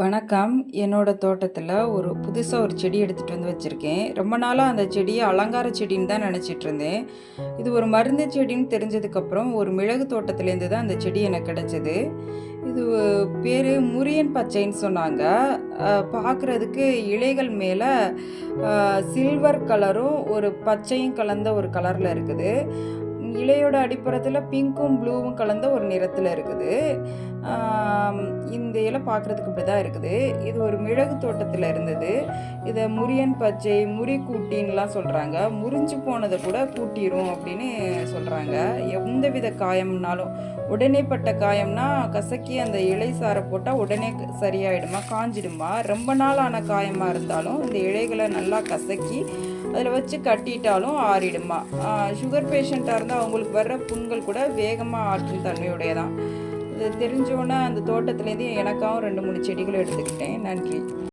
வணக்கம். என்னோட தோட்டத்துல புதுசா ஒரு செடி எடுத்துட்டு வந்து வச்சிருக்கேன். ரொம்ப நாளா அந்த செடிய அலங்கார செடின்னு தான் நெனச்சிட்டு இருந்தேன். இது ஒரு மருந்து செடின்னு தெரிஞ்சதுக்கப்புறம், ஒரு மிளகு தோட்டத்துலேருந்து தான் அந்த செடி எனக்கு கிடைச்சது. இது பேரு முரியன் பச்சைன்னு சொன்னாங்க. பார்க்குறதுக்கு இலைகள் மேல சில்வர் கலரும், ஒரு பச்சையும் கலந்த ஒரு கலர்ல இருக்குது. இலையோட அடிப்புறத்துல பிங்க்கும், ப்ளூவும் கலந்த ஒரு நிறத்துல இருக்குது. ஆம், இந்த இலை பார்க்குறதுக்கு இப்படி தான் இருக்குது. இது ஒரு மிளகு தோட்டத்துல இருந்தது. இத முரியன் பச்சை, முறிக்கூட்டின்லாம் சொல்றாங்க. முறிஞ்சு போனத கூட கூட்டிரும் அப்படின்னு சொல்றாங்க. எந்தவித காயம்னாலும், உடனே பட்ட காயம்னா கசக்கி அந்த இலை சாற போட்டா உடனே சரியாயிடுமா, காஞ்சிடுமா? ரொம்ப நாள் ஆன காயமா இருந்தாலும் இந்த இலைகள நல்லா கசக்கி அதில் வச்சு கட்டிட்டாலும் ஆறிடுமா. சுகர் பேஷண்ட்டாக இருந்தால் அவங்களுக்கு வர்ற புண்கள் கூட வேகமாக ஆற்றும் தன்மையுடையதான். இது தெரிஞ்சோன்னே அந்த தோட்டத்துலேருந்து எனக்காகவும் 2, 3 செடிகளும் எடுத்துக்கிட்டேன். நன்றி.